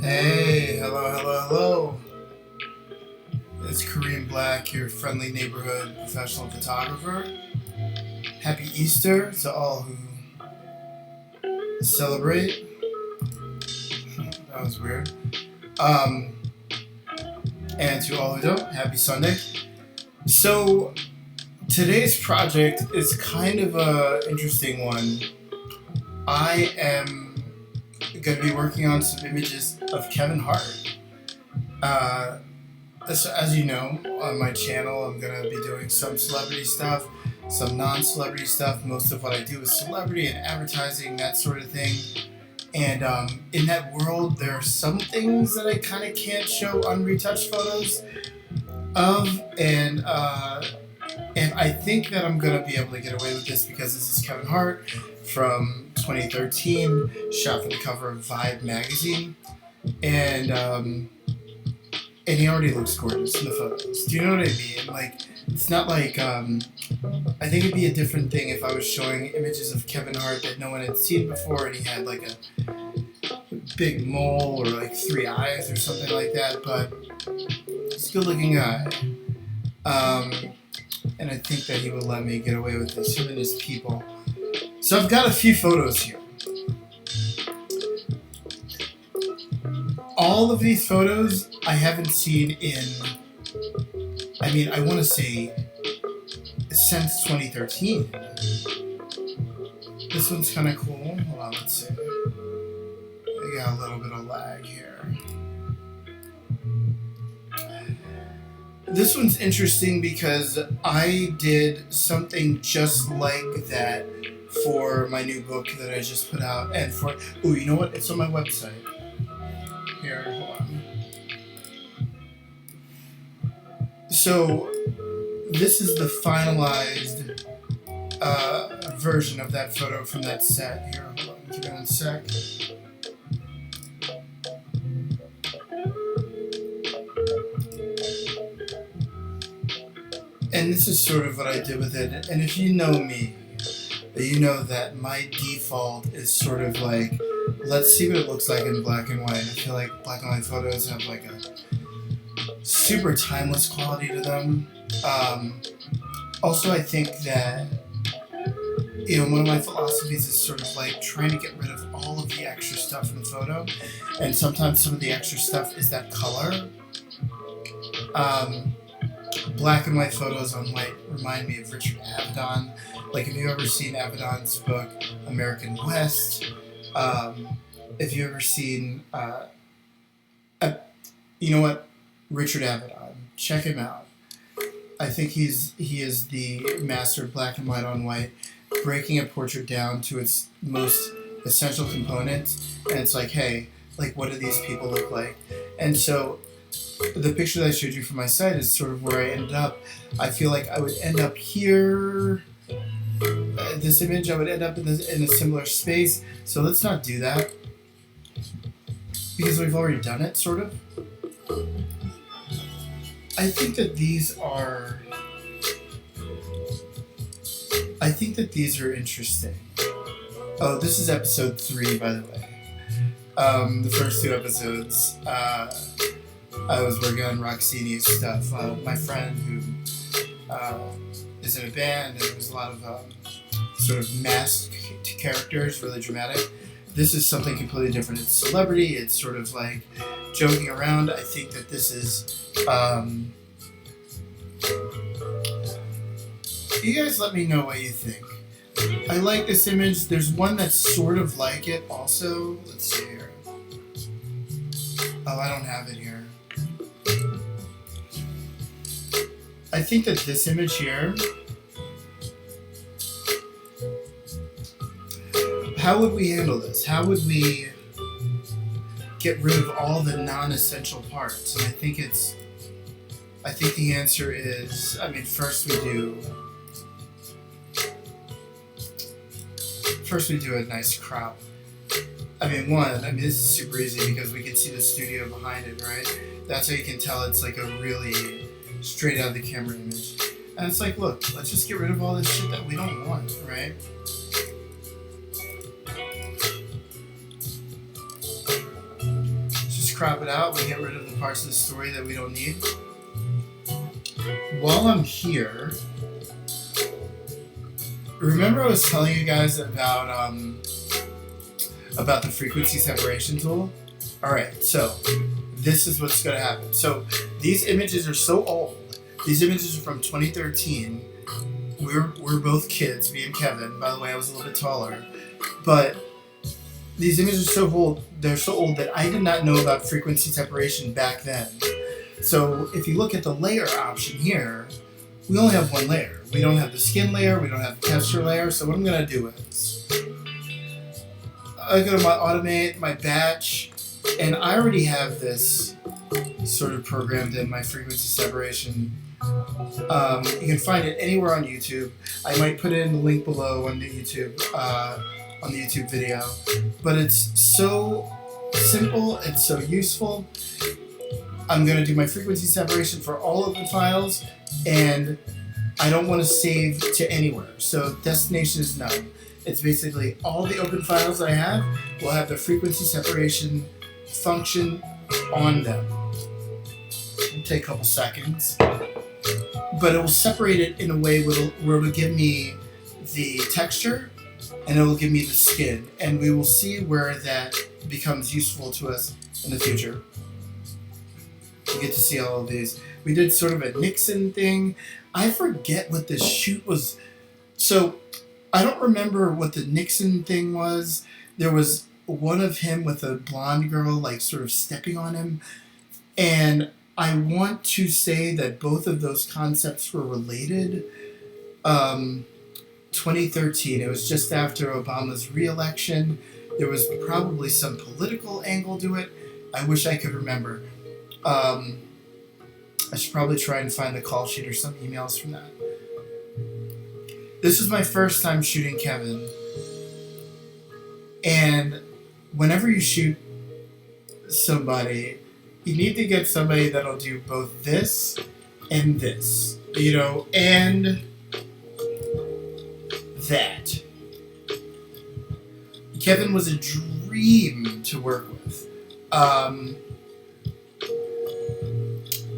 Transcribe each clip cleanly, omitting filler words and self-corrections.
Hey, hello. It's Kareem Black, your friendly neighborhood professional photographer. Happy Easter to all who celebrate. That was weird. Um, and to all who don't, happy Sunday. So, today's project is kind of a interesting one. I am going to be working on some images of Kevin Hart. As you know, on my channel, I'm going to be doing some celebrity stuff, some non-celebrity stuff. Most of what I do is celebrity and advertising, that sort of thing. And in that world, there are some things that I kind of can't show unretouched photos of. And I think that I'm going to be able to get away with this because this is Kevin Hart from 2013, shot for the cover of Vibe magazine. And he already looks gorgeous in the photos. Do you know what I mean? Like, it's not like, I think it'd be a different thing if I was showing images of Kevin Hart that no one had seen before and he had like a big mole or like 3 eyes or something like that, but he's a good looking guy. And I think that he would let me get away with this, him and his people. So I've got a few photos here. All of these photos I haven't seen in, I want to say, since 2013. This one's kind of cool. Hold on, let's see. I got a little bit of lag here. This one's interesting because I did something just like that for my new book that I just put out. And you know what? It's on my website. Here, hold on. So, this is the finalized version of that photo from that set. Here, hold on, give me 1 sec. And this is sort of what I did with it. And if you know me, you know that my default is sort of like, let's see what it looks like in black and white. I feel like black and white photos have like a super timeless quality to them. Also, I think that, one of my philosophies is sort of like trying to get rid of all of the extra stuff in the photo. And sometimes some of the extra stuff is that color. Black and white photos on white remind me of Richard Avedon. Like, have you ever seen Avedon's book, American West? If you ever seen, Richard Avedon, check him out. I think he is the master of black and white on white, breaking a portrait down to its most essential components, and it's like, hey, like, what do these people look like? And so, the picture that I showed you from my site is sort of where I ended up. I feel like I would end up here. This image, I would end up in a similar space. So let's not do that, because we've already done it, sort of. I think that these are interesting. Oh, this is episode 3, by the way. The first 2 episodes, I was working on Roxini's stuff. My friend who is in a band, and there was a lot of sort of masked characters, really dramatic. This is something completely different. It's celebrity. It's sort of like joking around. I think that this is... you guys let me know what you think. I like this image. There's one that's sort of like it also. Let's see here. Oh, I don't have it here. I think that this image here, how would we handle this? How would we get rid of all the non-essential parts? And I think the answer is, first we do a nice crop. This is super easy because we can see the studio behind it, right? That's how you can tell it's like a really straight out of the camera image. And it's like, look, let's just get rid of all this shit that we don't want, right? just crop it out. We get rid of the parts of the story that we don't need. While I'm here, remember I was telling you guys about the frequency separation tool? Alright, so this is what's going to happen. So these images are so old. These images are from 2013. We're both kids, me and Kevin. By the way, I was a little bit taller. But these images are so old, they're so old that I did not know about frequency separation back then. So if you look at the layer option here, we only have one layer. We don't have the skin layer, we don't have the texture layer. So what I'm going to do is, I go to my automate, my batch, and I already have this sort of programmed in, my frequency separation. You can find it anywhere on YouTube. I might put it in the link below on the YouTube video. But it's so simple and so useful. I'm going to do my frequency separation for all of the files, and I don't want to save to anywhere. So destination is none. It's basically all the open files that I have will have the frequency separation function on them. It'll take a couple seconds. But it will separate it in a way where it will give me the texture and it will give me the skin. And we will see where that becomes useful to us in the future. You get to see all of these. We did sort of a Nixon thing. I forget what the shoot was. So I don't remember what the Nixon thing was. There was one of him with a blonde girl like sort of stepping on him. And I want to say that both of those concepts were related. 2013, it was just after Obama's re-election. There was probably some political angle to it. I wish I could remember. I should probably try and find the call sheet or some emails from that. This was my first time shooting Kevin. And whenever you shoot somebody, you need to get somebody that'll do both this and this, you know, and that. Kevin was a dream to work with.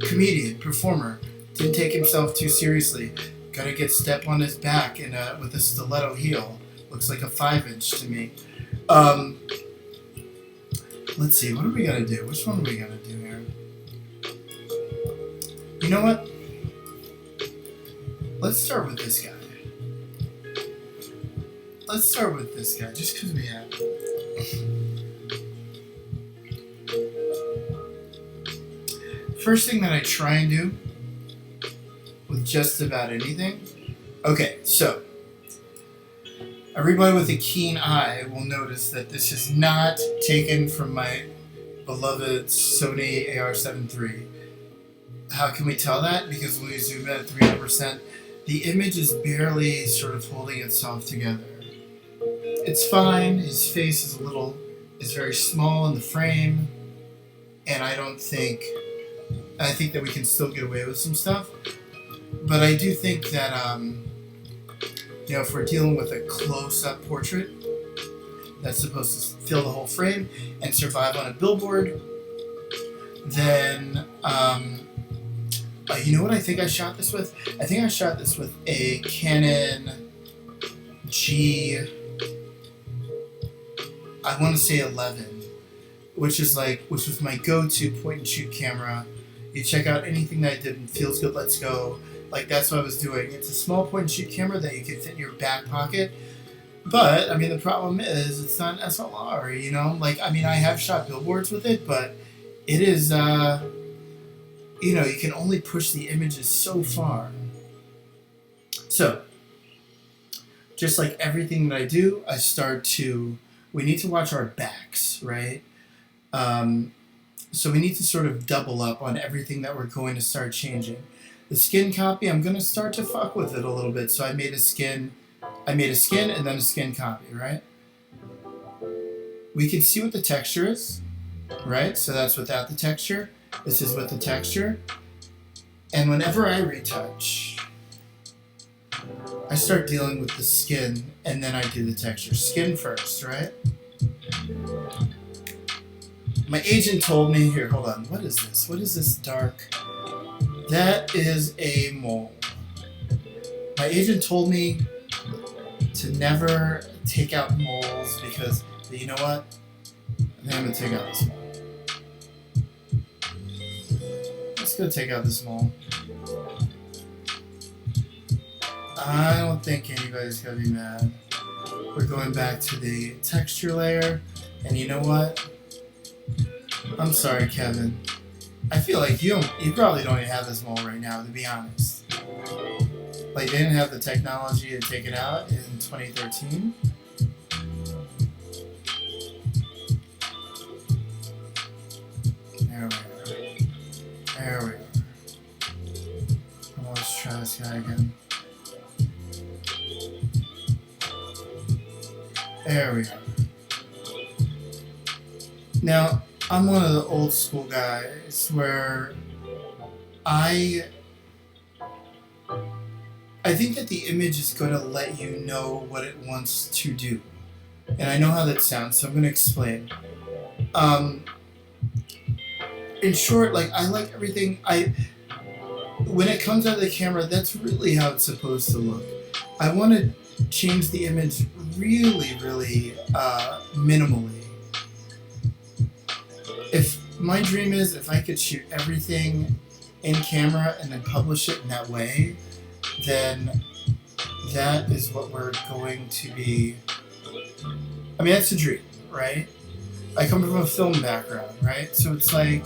Comedian, performer, didn't take himself too seriously. Gotta get step on his back with a stiletto heel. Looks like a 5-inch to me. Let's see, what are we gonna do? Which one are we gonna do here? You know what? Let's start with this guy. Let's start with this guy, just because we have to. First thing that I try and do with just about anything. Okay, so everybody with a keen eye will notice that this is not taken from my beloved Sony AR7 III. How can we tell that? Because when we zoom in at 300%, the image is barely sort of holding itself together. It's fine. His face is very small in the frame, and I think that we can still get away with some stuff. But I do think that, you know, if we're dealing with a close-up portrait that's supposed to fill the whole frame and survive on a billboard, then, you know what I think I shot this with? I think I shot this with a Canon G, I want to say 11, which was my go-to point-and-shoot camera. You check out anything that I did and feels good, let's go. Like, that's what I was doing. It's a small point-and-shoot camera that you can fit in your back pocket. But, I mean, the problem is it's not an SLR, you know? Like, I mean, I have shot billboards with it, but it is, you know, you can only push the images so far. So, just like everything that I do, we need to watch our backs, right? So we need to sort of double up on everything that we're going to start changing. The skin copy, I'm going to start to fuck with it a little bit. So I made a skin and then a skin copy, right? We can see what the texture is, right? So that's without the texture. This is with the texture. And whenever I retouch, I start dealing with the skin and then I do the texture. Skin first, right? My agent told me, here, hold on, what is this? What is this dark? That is a mole. My agent told me to never take out moles because, you know what? I think I'm gonna take out this mole. Let's go take out this mole. I don't think anybody's gonna be mad. We're going back to the texture layer, and you know what? I'm sorry, Kevin. I feel like you probably don't even have this mole right now, to be honest. Like, they didn't have the technology to take it out in 2013. There we are. There we are. Well, let's try this guy again. There we are. Now, I'm one of the old school guys where I think that the image is going to let you know what it wants to do. And I know how that sounds, so I'm going to explain. In short, like, I like everything. When it comes out of the camera, that's really how it's supposed to look. I want to change the image really, really minimally. My dream is if I could shoot everything in camera and then publish it in that way, then that is what we're going to be. I mean, that's a dream, right? I come from a film background, right? So it's like,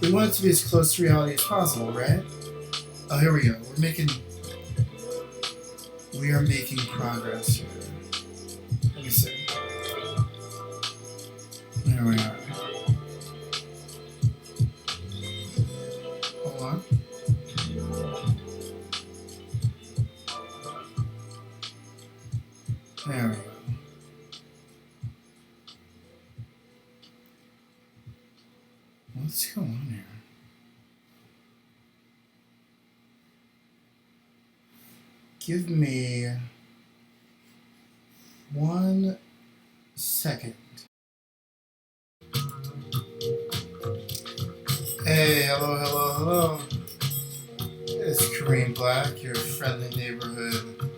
we want it to be as close to reality as possible, right? Oh, here we go. We are making progress here. Let me see. There we are. Hold on. There we go. What's going on here? Give me 1 second. Hey, hello. It's Kareem Black, your friendly neighborhood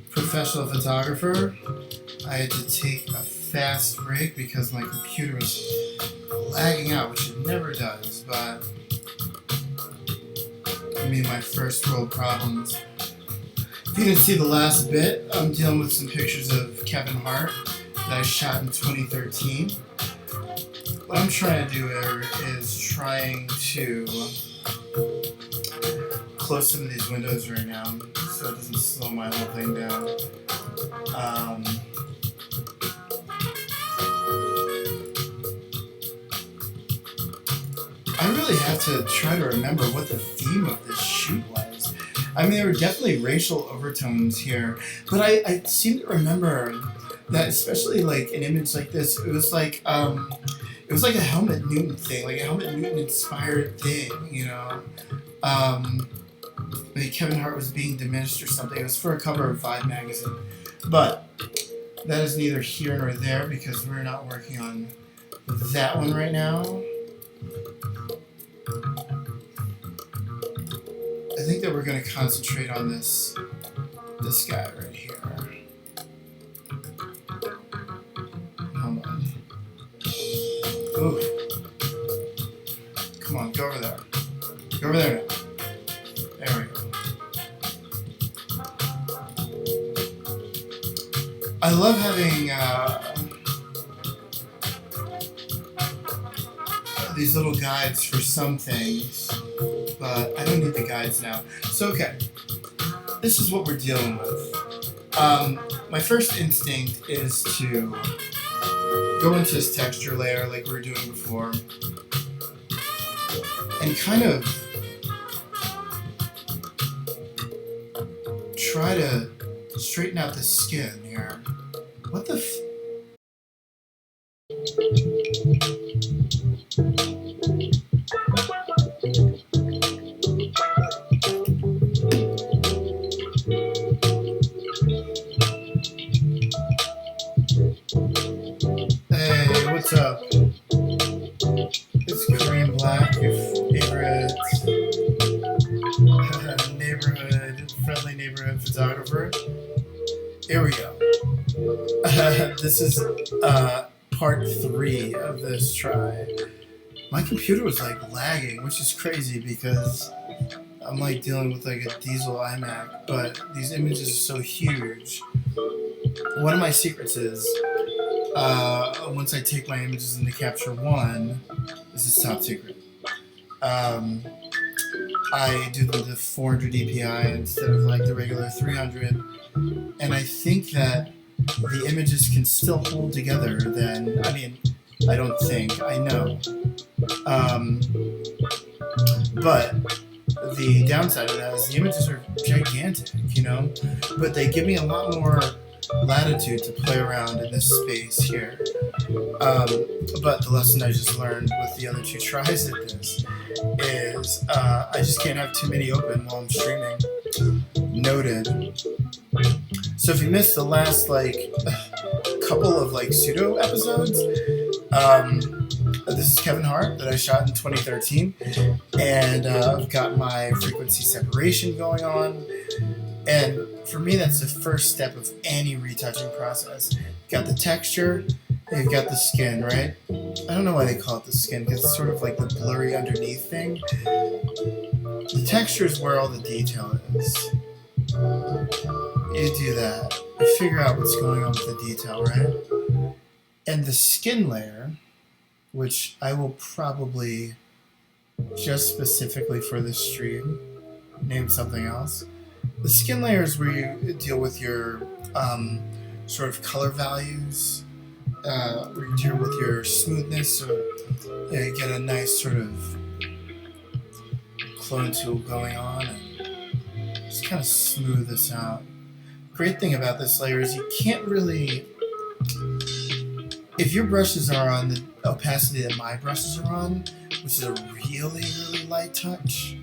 professional photographer. I had to take a fast break because my computer was lagging out, which it never does, but I mean, my first world problems. If you didn't see the last bit, I'm dealing with some pictures of Kevin Hart that I shot in 2013. What I'm trying to do here is trying to close some of these windows right now so it doesn't slow my whole thing down. I really have to try to remember what the theme of this shoot was. I mean, there were definitely racial overtones here, but I seem to remember that, especially like an image like this, it was like a Helmut Newton thing, like a Helmut Newton inspired thing, you know. Like Kevin Hart was being diminished or something. It was for a cover of Vibe magazine, but that is neither here nor there because we're not working on that one right now. I think that we're going to concentrate on this guy right here. Hold on. Ooh. Come on, go over there. Go over there now. There we go. I love having these little guides for some things, but I don't need the guides now. So, okay, this is what we're dealing with. My first instinct is to go into this texture layer like we were doing before and kind of try to straighten out the skin here. What the friendly neighborhood photographer. Here we go. This is part 3 of this try. My computer was like lagging, which is crazy because I'm like dealing with like a diesel iMac, but these images are so huge. One of my secrets is once I take my images into Capture One, this is top secret. I do the 400 DPI instead of like the regular 300, and I think that the images can still hold together. Then I mean, I don't think, I know. But the downside of that is the images are gigantic, you know, but they give me a lot more latitude to play around in this space here. But the lesson I just learned with the other 2 tries at this is I just can't have too many open while I'm streaming. Noted. So if you missed the last like couple of like pseudo episodes, this is Kevin Hart that I shot in 2013, and I've got my frequency separation going on, and for me that's the first step of any retouching process. You've got the texture, you've got the skin, right? I don't know why they call it the skin, because it's sort of like the blurry underneath thing. The texture is where all the detail is. You do that, you figure out what's going on with the detail, right? And the skin layer, which I will probably, just specifically for this stream, name something else. The skin layer is where you deal with your sort of color values, where you deal with your smoothness, so you get a nice sort of clone tool going on and just kind of smooth this out. Great thing about this layer is you can't really, if your brushes are on the opacity that my brushes are on, which is a really, really light touch,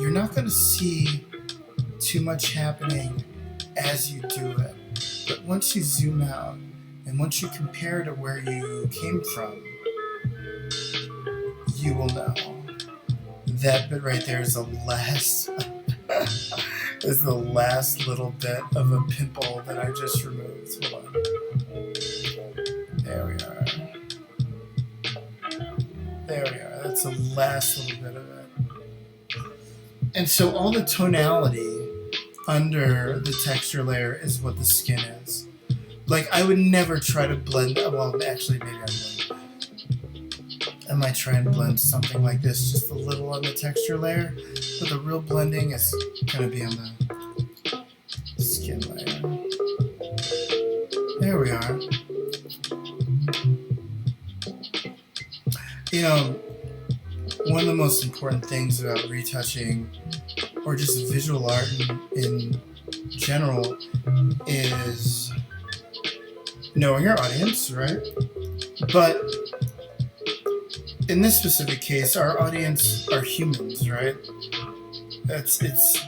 you're not going to see too much happening as you do it. But once you zoom out and once you compare to where you came from, you will know. That bit right there is the last is the last little bit of a pimple that I just removed. Hold on. There we are. There we are. That's the last little bit of it. And so all the tonality under the texture layer is what the skin is. Like, I would never try to blend, well, actually, maybe I would. I might try and blend something like this, just a little on the texture layer, but the real blending is going to be on the skin layer. There we are. You know, one of the most important things about retouching, or just visual art in general, is knowing your audience, right? But in this specific case, our audience are humans, right? It's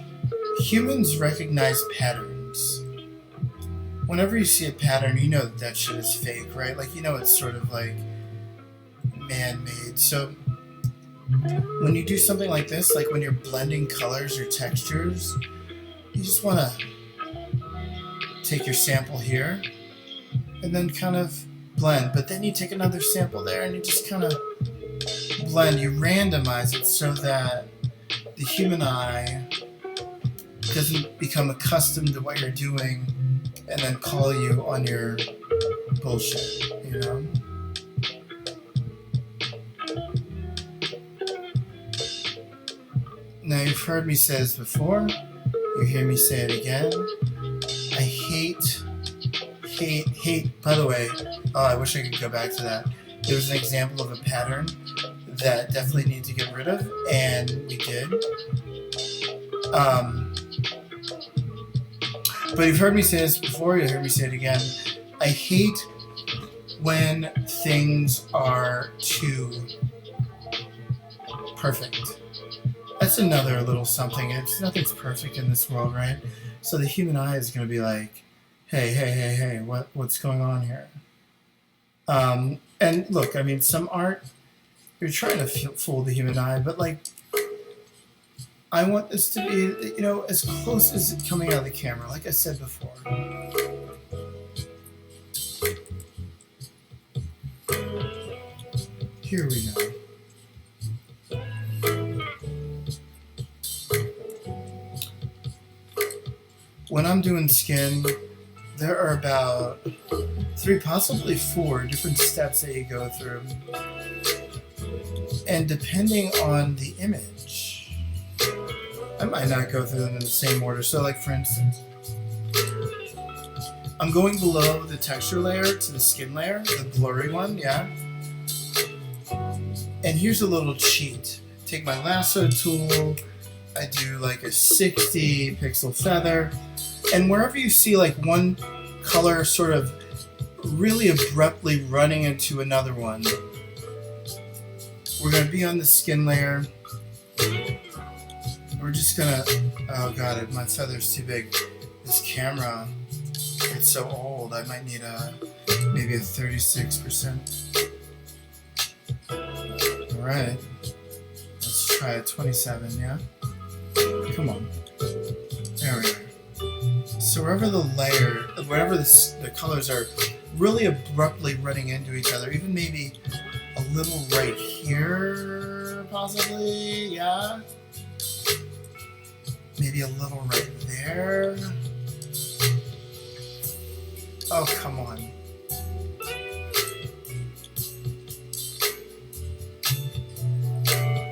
humans recognize patterns. Whenever you see a pattern, you know that shit is fake, right? Like, you know it's sort of like man-made. So when you do something like this, like when you're blending colors or textures, you just want to take your sample here and then kind of blend. But then you take another sample there and you just kind of blend. You randomize it so that the human eye doesn't become accustomed to what you're doing and then call you on your bullshit, you know? Now, you've heard me say this before. You hear me say it again. I hate, by the way, oh, I wish I could go back to that. There was an example of a pattern that definitely need to get rid of, and we did. But you've heard me say this before, you heard me say it again. I hate when things are too perfect. That's another little something. Nothing's perfect in this world, right? So the human eye is going to be like, hey, what's going on here? And look, I mean, some art you're trying to fool the human eye, but like, I want this to be, you know, as close as it coming out of the camera, like I said before. Here we go. When I'm doing skin, there are about 3, possibly 4 different steps that you go through. And depending on the image, I might not go through them in the same order. So like for instance, I'm going below the texture layer to the skin layer, the blurry one, yeah? And here's a little cheat. Take my lasso tool, I do like a 60 pixel feather, and wherever you see like one color sort of really abruptly running into another one, we're going to be on the skin layer. We're just going to, oh god, my feather's too big. This camera, it's so old, I might need maybe a 36%. Alright, let's try a 27, yeah? Come on. There we are. So wherever the colors are really abruptly running into each other, even maybe a little right here, possibly, yeah? Maybe a little right there. Oh, come on.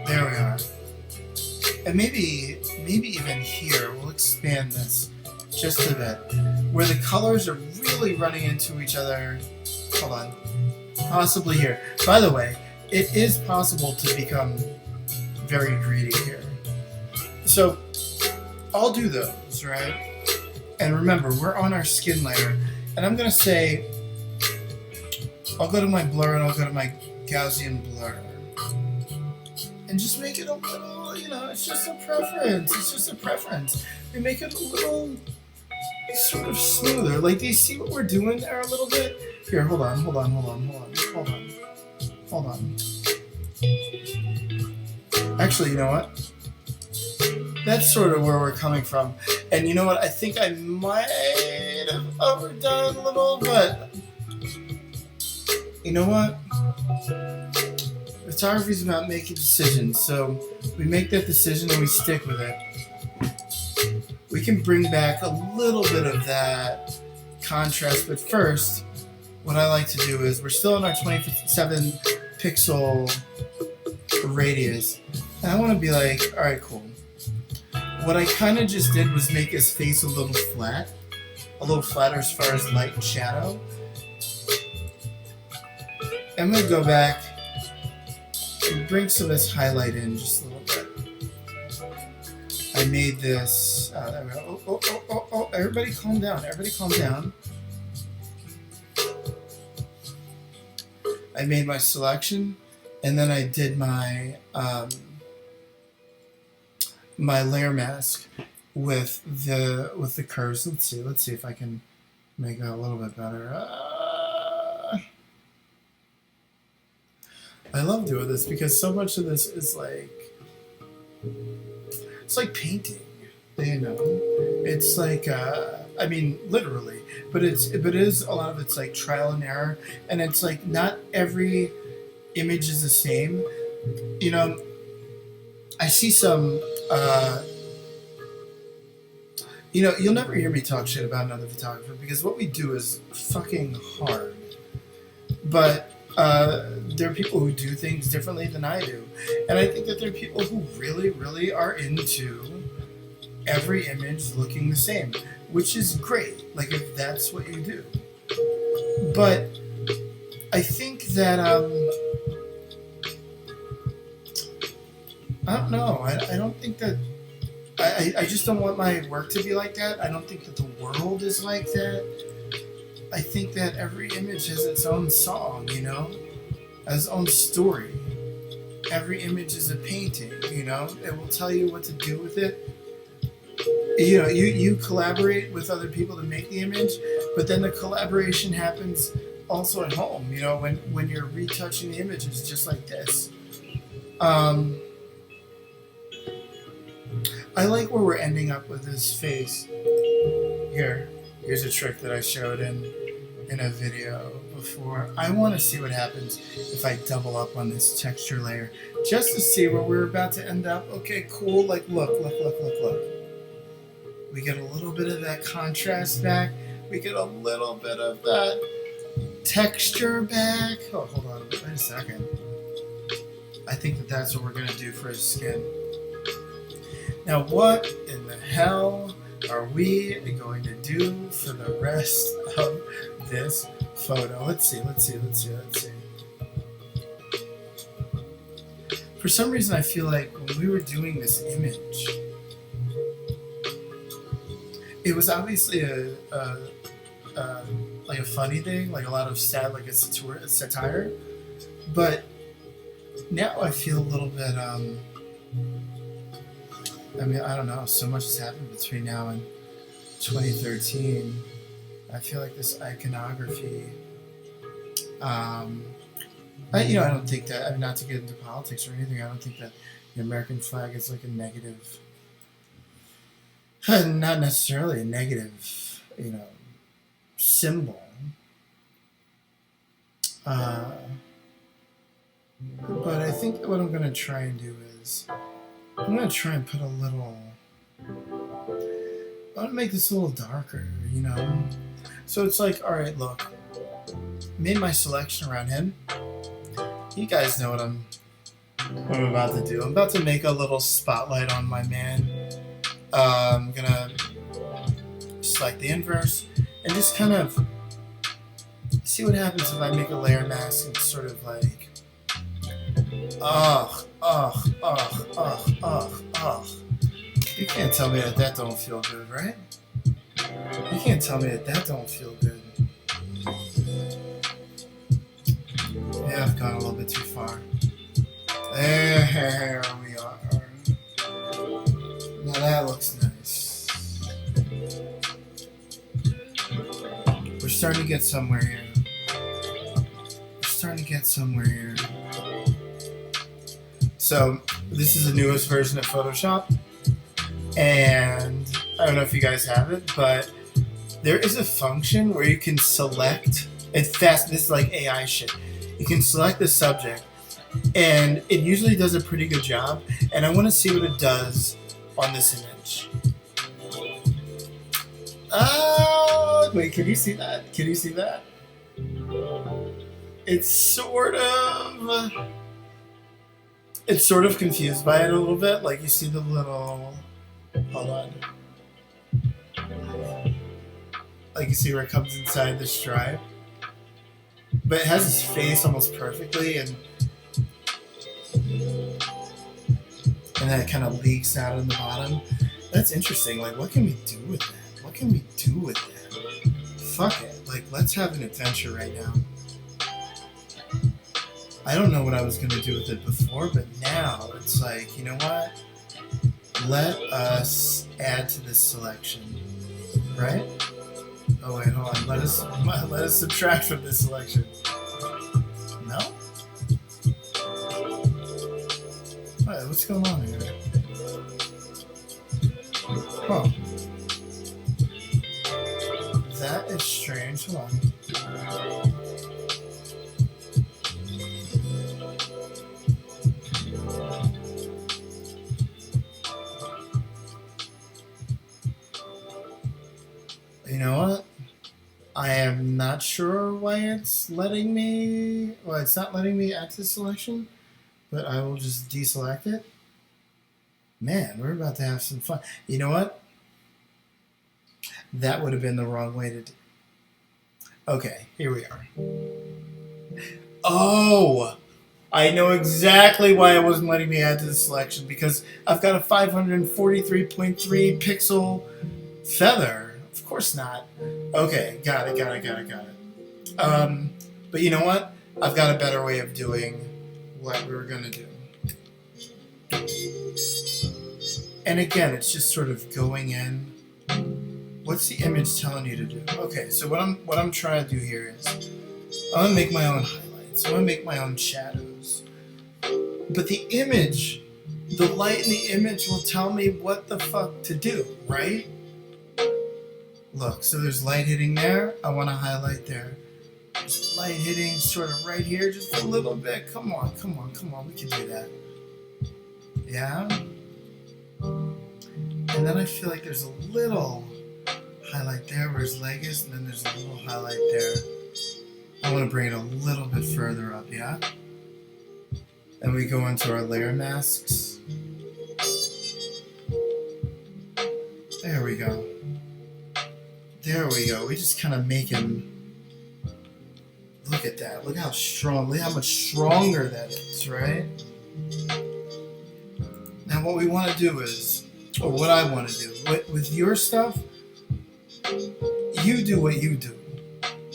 There we are. And maybe even here, we'll expand this just a bit. Where the colors are really running into each other. Hold on. Possibly here. By the way, it is possible to become very greedy here. So, I'll do those, right? And remember, we're on our skin layer. And I'm going to say, I'll go to my blur and I'll go to my Gaussian blur. And just make it a little, you know, it's just a preference. It's just a preference. We make it a little sort of smoother. Like, do you see what we're doing there a little bit? Here, hold on. Actually, you know what? That's sort of where we're coming from. And you know what? I think I might have overdone a little, but you know what? Photography is about making decisions, so we make that decision and we stick with it. We can bring back a little bit of that contrast, but first, what I like to do is, we're still in our 27 pixel radius, and I want to be like, alright, cool. What I kind of just did was make his face a little flatter as far as light and shadow. I'm going to go back and bring some of this highlight in just a little bit. I made this, everybody calm down, I made my selection, and then I did my, my layer mask with the curves. Let's see if I can make that a little bit better. I love doing this because so much of this is like, it's like painting, you know. It's like, I mean, literally, but it is a lot of it's like trial and error, and it's like not every image is the same. You know, I see some, you know, you'll never hear me talk shit about another photographer because what we do is fucking hard. But there are people who do things differently than I do. And I think that there are people who really, really are into every image looking the same, which is great, like if that's what you do. But I think that, I don't know, I don't think that, I just don't want my work to be like that. I don't think that the world is like that. I think that every image has its own song, you know, has its own story. Every image is a painting, you know. It will tell you what to do with it. You know, you collaborate with other people to make the image, but then the collaboration happens also at home, you know, when you're retouching the images just like this. Um, I like where we're ending up with his face. Here's a trick that I showed in a video before. I want to see what happens if I double up on this texture layer, just to see where we're about to end up. Okay, cool. Like, look. We get a little bit of that contrast back. We get a little bit of that texture back. Oh, hold on. Wait a second. I think that's what we're going to do for his skin. Now, what in the hell are we going to do for the rest of this photo? Let's see. For some reason, I feel like when we were doing this image, it was obviously like a funny thing, like a lot of sad, like a satire. But now I feel a little bit, I mean, I don't know, so much has happened between now and 2013. I feel like this iconography, I don't think that, I mean, not to get into politics or anything, I don't think that the American flag is like a negative, not necessarily a negative, symbol. But I think what I'm going to try and do is, I'm going to try and put I want to make this a little darker, So it's like, alright, look, made my selection around him. You guys know what I'm about to do. I'm about to make a little spotlight on my man. I'm going to select the inverse and just kind of see what happens if I make a layer mask and sort of like, You can't tell me that don't feel good, right? You can't tell me that don't feel good. Yeah, I've gone a little bit too far. There we are. Now that looks nice. We're starting to get somewhere here. So, this is the newest version of Photoshop. And I don't know if you guys have it, but there is a function where you can select, this is like AI shit. You can select the subject, and it usually does a pretty good job, and I want to see what it does on this image. Wait, can you see that? It's sort of confused by it a little bit, like you see the little, hold on. Like you see where it comes inside the stripe. But it has his face almost perfectly, and then it kind of leaks out in the bottom. That's interesting. Like, what can we do with that? Fuck it. Like, let's have an adventure right now. I don't know what I was going to do with it before, but now it's like, you know what? Let us add to this selection, right? Oh wait, hold on. Let us subtract from this selection. No? Alright, what's going on here? Huh. That is strange. Hold on. You know what? I am not sure why it's letting me... Well, it's not letting me add to the selection, but I will just deselect it. Man, we're about to have some fun. You know what? That would have been the wrong way to do... Okay, here we are. Oh! I know exactly why it wasn't letting me add to the selection, because I've got a 543.3 pixel feather. Of course not. Okay, got it. But you know what? I've got a better way of doing what we were gonna do. And again, it's just sort of going in. What's the image telling you to do? Okay, so what I'm trying to do here is I'm gonna make my own highlights. I'm gonna make my own shadows. But the image, the light in the image will tell me what the fuck to do, right? Look, so there's light hitting there. I want to highlight there. There's light hitting sort of right here, just a little bit. Come on. We can do that. Yeah? And then I feel like there's a little highlight there where his leg is, and then there's a little highlight there. I want to bring it a little bit further up, yeah? And we go into our layer masks. There we go. We just kind of make him... Look at that. Look how strong. Look how much stronger that is, right? Now what we want to do is, or what I want to do, with your stuff, you do what you do.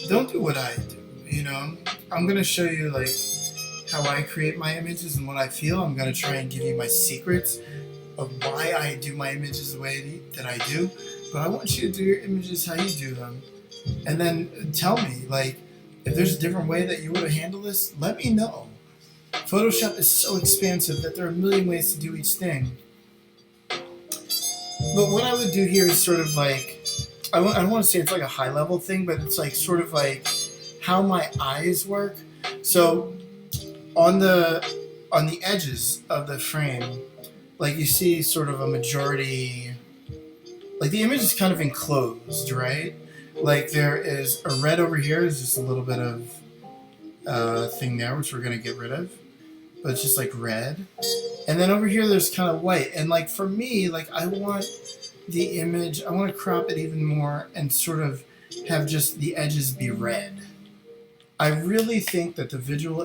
Don't do what I do, you know? I'm going to show you, like, how I create my images and what I feel. I'm going to try and give you my secrets of why I do my images the way that I do. But I want you to do your images how you do them. And then tell me, like, if there's a different way that you would have handled this, let me know. Photoshop is so expansive that there are a million ways to do each thing. But what I would do here is sort of like, I don't want to say it's like a high level thing, but it's like sort of like how my eyes work. So on the edges of the frame, like you see sort of a majority, like the image is kind of enclosed, right? Like there is a red over here. There's just a little bit of thing there, which we're going to get rid of. But it's just like red. And then over here, there's kind of white. And like for me, like I want the image, I want to crop it even more and sort of have just the edges be red. I really think that the visual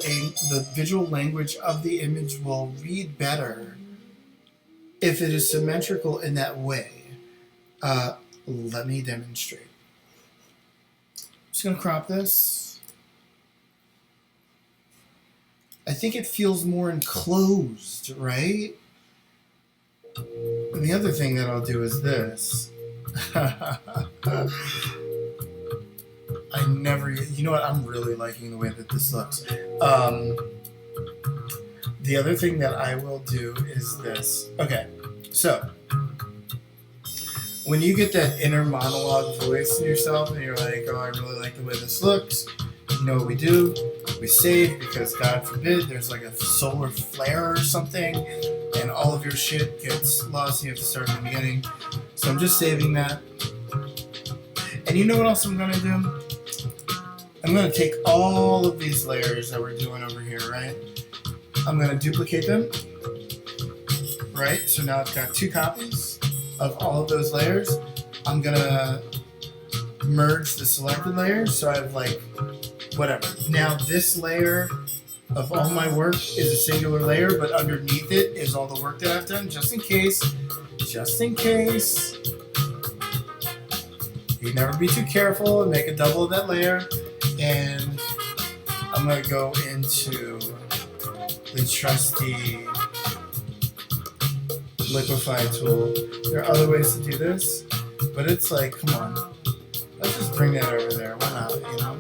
language of the image will read better if it is symmetrical in that way. Let me demonstrate. I'm just going to crop this. I think it feels more enclosed, right? And the other thing that I'll do is this. You know what? I'm really liking the way that this looks. The other thing that I will do is this. Okay, so when you get that inner monologue voice in yourself and you're like, oh, I really like the way this looks, you know what we do? We save, because God forbid there's like a solar flare or something and all of your shit gets lost and you have to start from the beginning. So I'm just saving that. And you know what else I'm going to do? I'm going to take all of these layers that we're doing over here, right? I'm going to duplicate them, right? So now I've got 2 copies of all of those layers. I'm going to merge the selected layers, so I have like, whatever. Now this layer of all my work is a singular layer, but underneath it is all the work that I've done, just in case. You never be too careful and make a double of that layer. And I'm going to go into the trusty liquify tool. There are other ways to do this, but it's like, come on, let's just bring that over there. Why not, you know?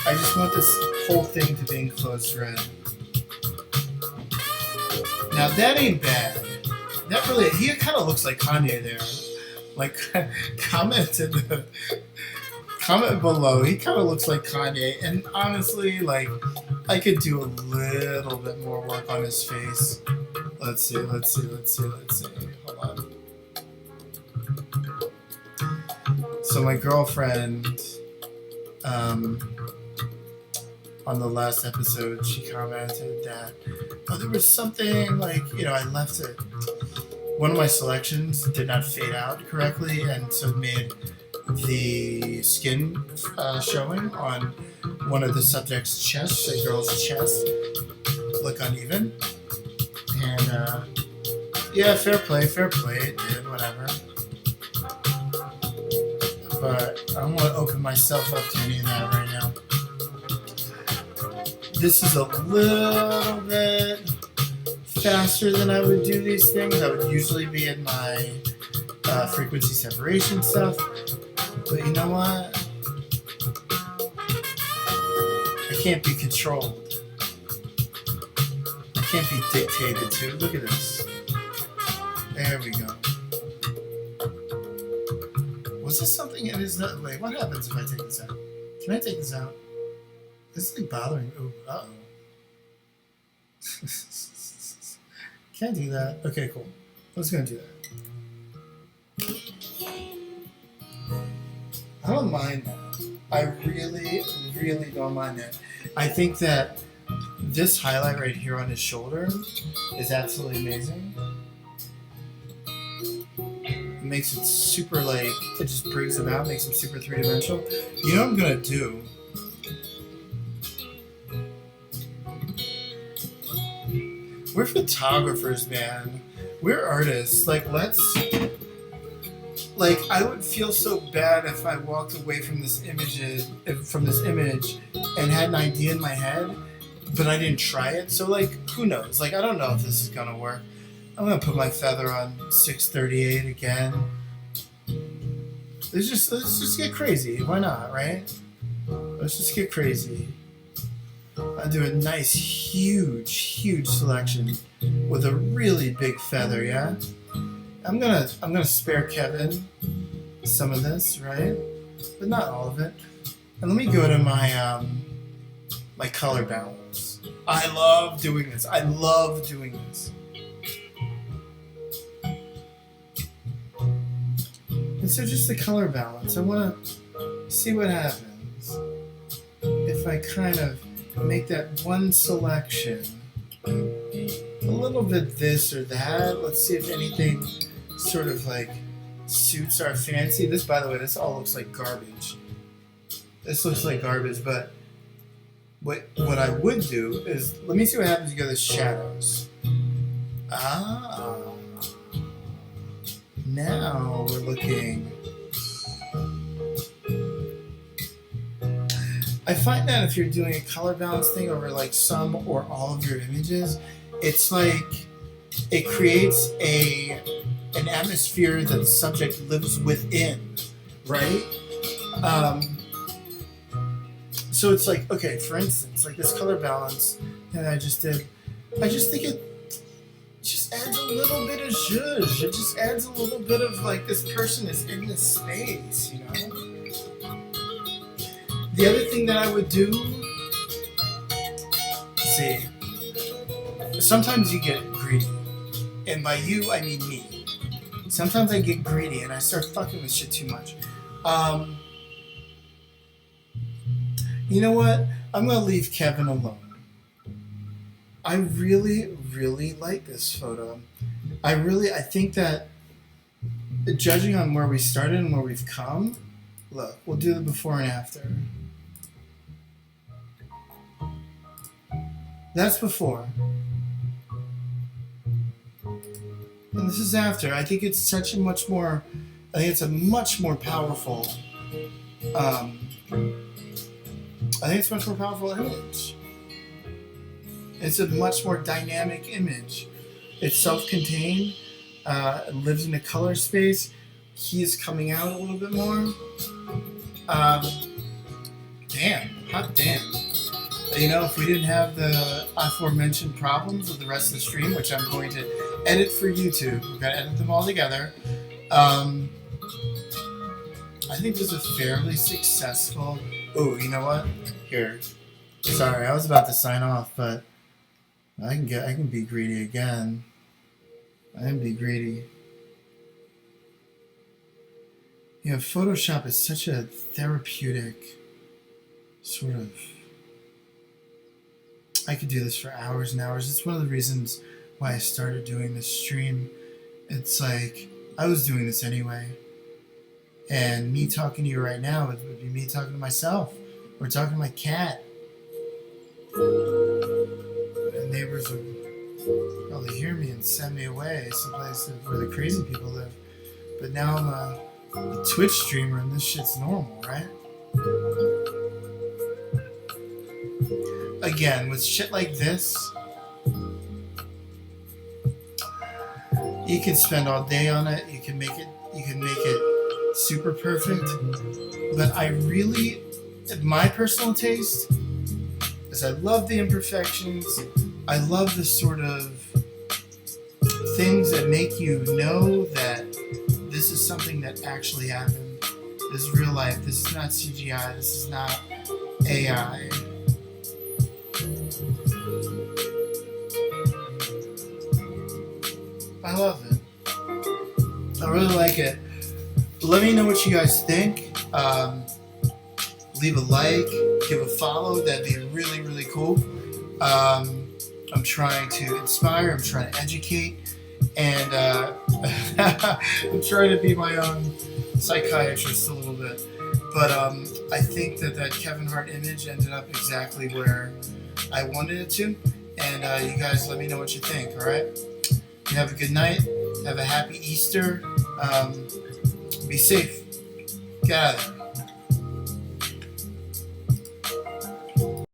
I just want this whole thing to be enclosed red. Now that ain't bad. That really, he kind of looks like Kanye there. Like, comment below. He kind of looks like Kanye, and honestly, like, I could do a little bit more work on his face. Let's see. Hold on. So my girlfriend, on the last episode, she commented that, oh, there was something like, you know, I left it. One of my selections did not fade out correctly, and so it made the skin showing on one of the subject's chests, a girl's chest, look uneven. And yeah, fair play, it did, whatever. But I don't want to open myself up to any of that right now. This is a little bit faster than I would do these things. I would usually be in my frequency separation stuff. But you know what? I can't be controlled. can't be dictated to. Look at this. There we go. Was this something it is not? Wait, what happens if I take this out? Can I take this out? This is like bothering me. Oh, uh-oh. Can't do that. Okay, cool. I was gonna do that. I don't mind that. I really, really don't mind that. I think that this highlight right here on his shoulder is absolutely amazing. It makes it super, like, it just brings him out, makes him super three-dimensional. You know what I'm gonna do? We're photographers, man. We're artists. Like, let's... Like, I would feel so bad if I walked away from this image and had an idea in my head, but I didn't try it. So, like, who knows? Like, I don't know if this is gonna work. I'm gonna put my feather on 638 again. Let's just get crazy. Why not, right? Let's just get crazy. I'll do a nice, huge selection with a really big feather, yeah? I'm gonna spare Kevin some of this, right? But not all of it. And let me go to my my color balance. I love doing this. I love doing this. And so just the color balance. I wanna see what happens if I kind of make that one selection a little bit this or that. Let's see if anything sort of like suits our fancy. This, by the way, this all looks like garbage. This looks like garbage, but what I would do is, let me see what happens if you go to shadows. Ah, now we're looking. I find that if you're doing a color balance thing over like some or all of your images, it's like it creates an atmosphere that the subject lives within, right? So it's like, okay, for instance, like this color balance that I just did, I just think it just adds a little bit of zhuzh. It just adds a little bit of like this person is in this space, you know? The other thing that I would do, see, sometimes you get greedy. And by you, I mean me. Sometimes I get greedy and I start fucking with shit too much. You know what? I'm going to leave Kevin alone. I really, really like this photo. I think that judging on where we started and where we've come, look, we'll do the before and after. That's before. And this is after. I think it's a much more powerful, image. It's a much more dynamic image. It's self-contained, it lives in a color space. He is coming out a little bit more. Hot damn. You know, if we didn't have the aforementioned problems with the rest of the stream, which I'm going to edit for YouTube, we've got to edit them all together. I think this is a fairly successful. Oh, you know what? Here. Sorry, I was about to sign off, but I can be greedy again. I can be greedy. You know, Photoshop is such a therapeutic sort of. I could do this for hours and hours. It's one of the reasons why I started doing this stream. It's like, I was doing this anyway. And me talking to you right now would be me talking to myself. Or talking to my cat. And neighbors would probably hear me and send me away someplace where the crazy people live. But now I'm a Twitch streamer and this shit's normal, right? Again, with shit like this, you can spend all day on it. You can make it super perfect. But my personal taste is I love the imperfections. I love the sort of things that make you know that this is something that actually happened. This is real life. This is not CGI. This is not AI. I love it. I really like it. Let me know what you guys think. Leave a like, give a follow. That'd be really, really cool. I'm trying to inspire. I'm trying to educate. And I'm trying to be my own psychiatrist a little bit. But I think that Kevin Hart image ended up exactly where I wanted it to. And you guys let me know what you think, alright? You have a good night. Have a happy Easter. Be safe. Get out of there.